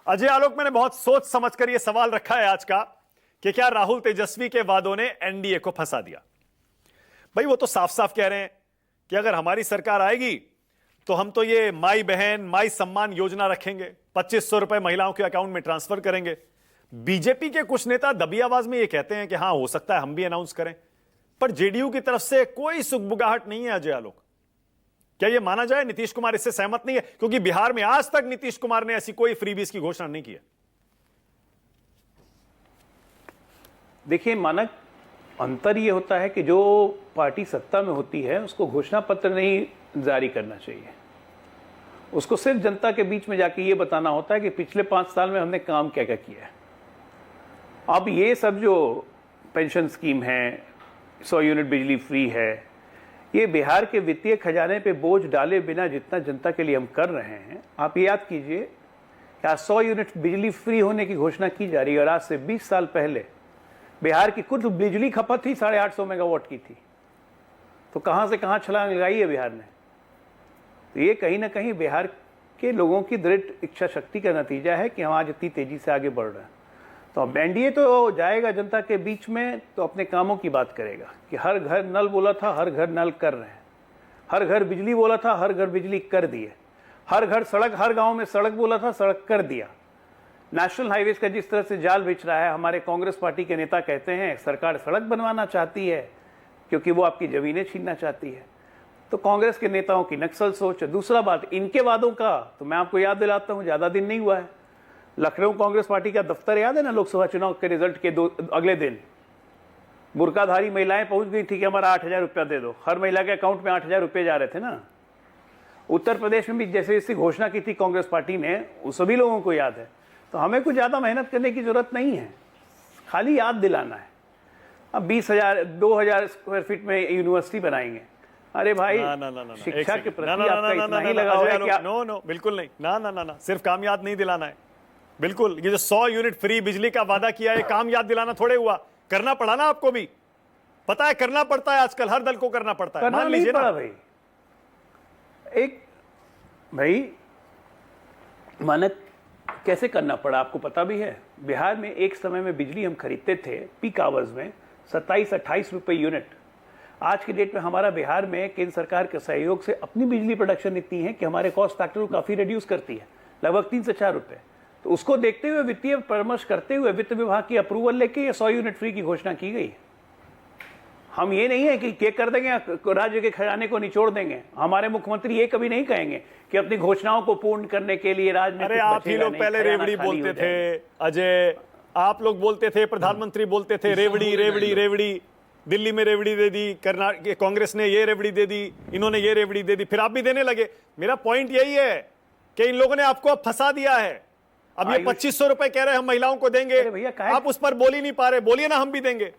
अजय आलोक, मैंने बहुत सोच समझकर यह सवाल रखा है आज का कि क्या राहुल तेजस्वी के वादों ने एनडीए को फंसा दिया। भाई वो तो साफ साफ कह रहे हैं कि अगर हमारी सरकार आएगी तो हम तो ये माई बहन माई सम्मान योजना रखेंगे, 2500 रुपए महिलाओं के अकाउंट में ट्रांसफर करेंगे। बीजेपी के कुछ नेता दबी आवाज में ये कहते हैं कि हां हो सकता है हम भी अनाउंस करें, पर जेडीयू की तरफ से कोई सुगबुगाहट नहीं है। अजय आलोक, क्या यह माना जाए नीतीश कुमार इससे सहमत नहीं है? क्योंकि बिहार में आज तक नीतीश कुमार ने ऐसी कोई फ्रीबीज की घोषणा नहीं की है। देखिए, मानक अंतर यह होता है कि जो पार्टी सत्ता में होती है उसको घोषणा पत्र नहीं जारी करना चाहिए, उसको सिर्फ जनता के बीच में जाके ये बताना होता है कि पिछले 5 साल में हमने काम क्या क्या किया है। अब ये सब जो पेंशन स्कीम है, 100 यूनिट बिजली फ्री है, ये बिहार के वित्तीय खजाने पे बोझ डाले बिना जितना जनता के लिए हम कर रहे हैं, आप याद कीजिए कि आज 100 यूनिट बिजली फ्री होने की घोषणा की जा रही है और आज से 20 साल पहले बिहार की कुल बिजली खपत ही 850 मेगावाट की थी। तो कहां से कहां छलांग लगाई है बिहार ने। तो ये कहीं ना कहीं बिहार के लोगों की दृढ़ इच्छा शक्ति का नतीजा है कि हम आज इतनी तेजी से आगे बढ़ रहे हैं। तो अब एनडीए तो जाएगा जनता के बीच में, तो अपने कामों की बात करेगा कि हर घर नल बोला था, हर घर नल कर रहे हैं। हर घर बिजली बोला था, हर घर बिजली कर दिए। हर घर सड़क, हर गांव में सड़क बोला था, सड़क कर दिया। नेशनल हाईवेज का जिस तरह से जाल बिछ रहा है, हमारे कांग्रेस पार्टी के नेता कहते हैं सरकार सड़क बनवाना चाहती है क्योंकि वो आपकी जमीनें छीनना चाहती है। तो कांग्रेस के नेताओं की नक्सल सोच है। दूसरा बात, इनके वादों का तो मैं आपको याद दिलाता हूं, ज्यादा दिन नहीं हुआ है, लखनऊ कांग्रेस पार्टी का दफ्तर याद है ना, लोकसभा चुनाव के रिजल्ट के अगले दिन बुर्काधारी महिलाएं पहुंच गई थी कि हमारा 8000 रुपया दे दो। हर महिला के अकाउंट में 8000 रुपये जा रहे थे ना। उत्तर प्रदेश में भी जैसे इसकी घोषणा की थी कांग्रेस पार्टी ने, वो सभी लोगों को याद है। तो हमें कुछ ज्यादा मेहनत करने की जरूरत नहीं है, खाली याद दिलाना है। अब 20,000 2,000 स्क्वायर फीट में यूनिवर्सिटी बनाएंगे। अरे भाई, शिक्षा के प्रति आपका इतना ही लगाव है क्या? नो, बिल्कुल नहीं। ना, सिर्फ काम याद नहीं दिलाना है। बिल्कुल, ये जो 100 यूनिट फ्री बिजली का वादा किया है, काम याद दिलाना थोड़े हुआ, करना पड़ा ना आपको भी। पता है करना पड़ता है, आजकल हर दल को करना पड़ता है। मान लीजिए ना भाई, एक भाई मानक कैसे करना पड़ा आपको पता भी है। बिहार में एक समय में बिजली हम खरीदते थे पीक आवर्स में 27-28 रुपए यूनिट। आज के डेट में हमारा बिहार में केंद्र सरकार के सहयोग से अपनी बिजली प्रोडक्शन इतनी है कि हमारे कॉस्ट फैक्टर को काफी रिड्यूस करती है, लगभग 3 से 4 रुपए। तो उसको देखते हुए, वित्तीय परामर्श करते हुए वित्त विभाग की अप्रूवल लेके ये 100 यूनिट फ्री की घोषणा की गई। हम ये नहीं है कि केक कर देंगे, राज्य के खजाने को निचोड़ देंगे। हमारे मुख्यमंत्री ये कभी नहीं कहेंगे कि अपनी घोषणाओं को पूर्ण करने के लिए राज्य में। अरे आप ही लोग पहले रेवड़ी बोलते थे अजय, आप लोग बोलते थे, प्रधानमंत्री बोलते थे रेवड़ी। दिल्ली में रेवड़ी दे दी, कर्नाटक कांग्रेस ने ये रेवड़ी दे दी, इन्होंने ये रेवड़ी दे दी, फिर आप भी देने लगे। मेरा पॉइंट यही है कि इन लोगों ने आपको अब फंसा दिया है। अब ये 2500 रुपए कह रहे हैं हम महिलाओं को देंगे, आप उस पर बोल ही नहीं पा रहे। बोलिए ना, हम भी देंगे।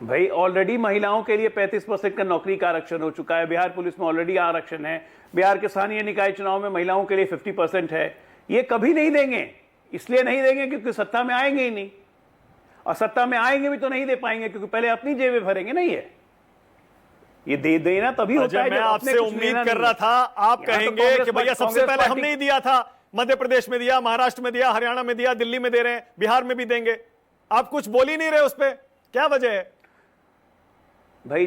भाई ऑलरेडी महिलाओं के लिए 35% का नौकरी का आरक्षण हो चुका है। बिहार पुलिस में ऑलरेडी आरक्षण है। बिहार के स्थानीय निकाय चुनाव में महिलाओं के लिए 50% है। ये कभी नहीं देंगे, इसलिए नहीं देंगे क्योंकि सत्ता में आएंगे ही नहीं, और सत्ता में आएंगे भी तो नहीं दे पाएंगे क्योंकि पहले अपनी जेबें भरेंगे। नहीं है, ये दे देना तभी होता है। मैं आपसे उम्मीद कर रहा था आप कहेंगे कि भैया सबसे पहले हमने ही दिया था, मध्य प्रदेश में दिया, महाराष्ट्र में दिया, हरियाणा में दिया, दिल्ली में दे रहे हैं, बिहार में भी देंगे। आप कुछ बोल ही नहीं रहे उस पर, क्या वजह है? भाई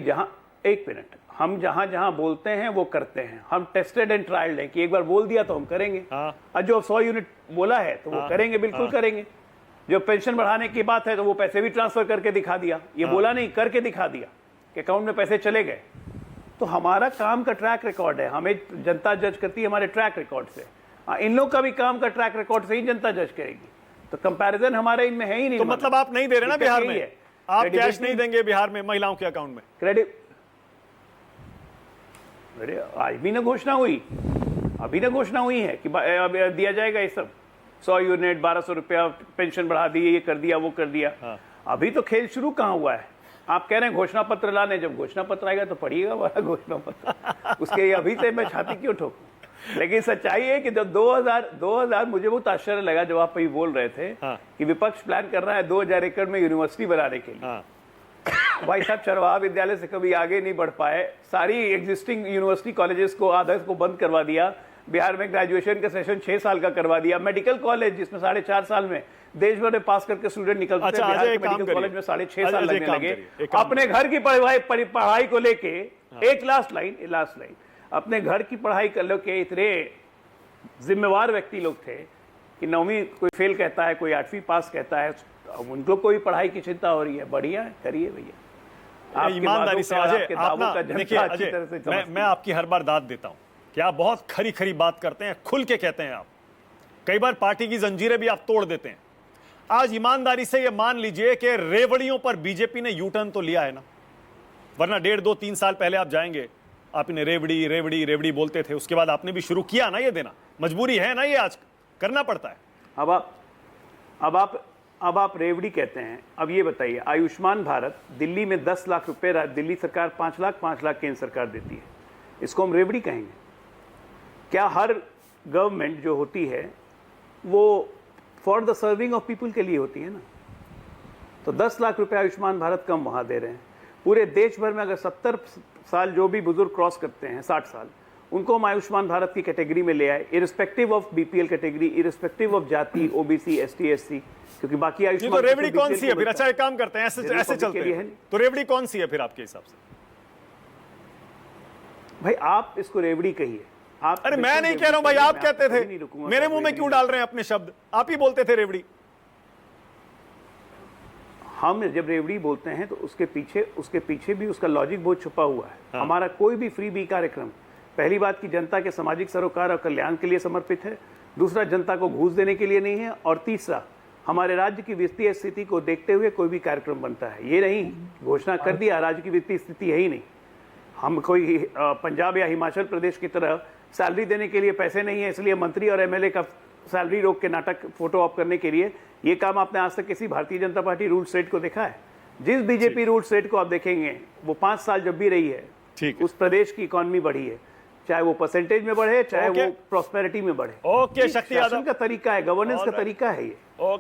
एक मिनट, हम जहां जहां बोलते हैं वो करते हैं। हम टेस्टेड एंड ट्रायल्ड है कि एक बार बोल दिया तो हम करेंगे। और जो 100 यूनिट बोला है तो वो करेंगे, बिल्कुल करेंगे। जो पेंशन बढ़ाने की बात है तो वो पैसे भी ट्रांसफर करके दिखा दिया। ये बोला नहीं, करके दिखा दिया कि अकाउंट में पैसे चले गए। तो हमारा काम का ट्रैक रिकॉर्ड है, हमें जनता जज करती है हमारे ट्रैक रिकॉर्ड से। इन लोग का भी काम का ट्रैक रिकॉर्ड से ही जनता जज करेगी। तो कंपैरिजन हमारे इनमें है ही नहीं। तो मतलब आप नहीं दे रहे ना बिहार में, आप कैश नहीं देंगे बिहार में महिलाओं के अकाउंट में? क्रेडिट आज भी ना घोषणा हुई, अभी ना घोषणा हुई है कि दिया जाएगा ये सब 100 यूनिट, 1200 रुपया पेंशन बढ़ा दी, ये कर दिया, वो कर दिया। अभी तो खेल शुरू कहां हुआ है। आप कह रहे हैं घोषणा पत्र लाने, जब घोषणा पत्र आएगा तो पढ़िएगा वाला घोषणा पत्र। उसके अभी से मैं छाती क्यों ठोकूं? लेकिन सच्चाई है कि जब 2000 मुझे बहुत आश्चर्य लगा जब आप अभी बोल रहे थे कि विपक्ष प्लान कर रहा है 2000 एकड़ में यूनिवर्सिटी बनाने के लिए। भाई साहब, चरवाहा विद्यालय से कभी आगे नहीं बढ़ पाए, सारी एग्जिस्टिंग यूनिवर्सिटी कॉलेजेस को आधा को बंद करवा दिया। बिहार में ग्रेजुएशन का सेशन 6 साल का करवा दिया। मेडिकल कॉलेज जिसमें 4.5 साल में देश भर में पास करके स्टूडेंट निकलते अच्छा, थे, बिहार के एक काम मेडिकल कॉलेज में 6.5 साल लगने लगे। अपने घर की पढ़ाई को लेके एक लास्ट लाइन, अपने घर की पढ़ाई कर लो के इतने जिम्मेवार व्यक्ति लोग थे कि 9वीं कोई फेल कहता है, कोई 8वीं पास कहता है, उनको कोई पढ़ाई की चिंता हो रही है। बढ़िया करिए भैया, ईमानदारी से अजय, आप ना देखिए अजय, मैं आपकी हर बार दाद देता हूं कि आप बहुत खरी खरी बात करते हैं, खुल के कहते हैं आप। कई बार पार्टी की जंजीरें भी आप तोड़ देते हैं। आज ईमानदारी से ये मान लीजिए कि रेवड़ियों पर बीजेपी ने यू टर्न तो लिया है ना, वरना 1.5, 2, 3 साल पहले आप जाएंगे, आप इन्हें रेवड़ी रेवड़ी रेवड़ी बोलते थे, उसके बाद आपने भी शुरू किया ना ये देना, मजबूरी है ना, ये आज करना पड़ता है। अब आप रेवड़ी कहते हैं। अब ये बताइए, आयुष्मान भारत दिल्ली में 10 लाख रुपए दिल्ली सरकार 5 लाख केंद्र सरकार देती है, इसको हम रेवड़ी कहेंगे क्या? हर गवर्नमेंट जो होती है वो for the serving of people के लिए होती है ना। तो 10 लाख रुपए आयुष्मान भारत कम वहां दे रहे हैं। पूरे देश भर में अगर 70 साल जो भी बुजुर्ग क्रॉस करते हैं, 60 साल, उनको हम आयुष्मान भारत की कैटेगरी में ले आए, irrespective of BPL category, irrespective of जाति, ओबीसी, एसटी, एससी, क्योंकि बाकी आयुष्मान। तो रेवड़ी कौन सी है फिर? अच्छा एक काम करते हैं, ऐसे चलते हैं, तो रेवड़ी कौन सी है फिर आपके हिसाब से? भाई आप इसको रेवड़ी कहिए। आप अरे मैं नहीं कह रहा हूं भाई, आप कहते थे, मेरे मुंह में क्यों डाल रहे हैं अपने शब्द? आप ही बोलते थे रेवड़ी। हम जब रेवड़ी बोलते हैं तो उसके पीछे भी उसका लॉजिक बहुत छुपा हुआ है। हाँ। हमारा कोई भी फ्री बी कार्यक्रम पहली बात की जनता के सामाजिक सरोकार और कल्याण के लिए समर्पित है, दूसरा जनता को घूस देने के लिए नहीं है, और तीसरा हमारे राज्य की वित्तीय स्थिति को देखते हुए कोई भी कार्यक्रम बनता है। ये नहीं घोषणा कर दिया राज्य की वित्तीय स्थिति है ही नहीं, हम कोई पंजाब या हिमाचल प्रदेश की तरह सैलरी देने के लिए पैसे नहीं है इसलिए मंत्री और एमएलए का सैलरी रोक के नाटक फोटो ऑप करने के लिए, ये काम आपने आज तक किसी Bharatiya Janata party rule state को देखा है? जिस बीजेपी रूल स्टेट को आप देखेंगे वो 5 साल जब भी रही है, उस प्रदेश की इकोनॉमी बढ़ी है, चाहे वो परसेंटेज में बढ़े, चाहे वो प्रॉस्पेरिटी में बढ़े। ओके, शक्ति यादव का तरीका है, गवर्नेंस का तरीका है ये।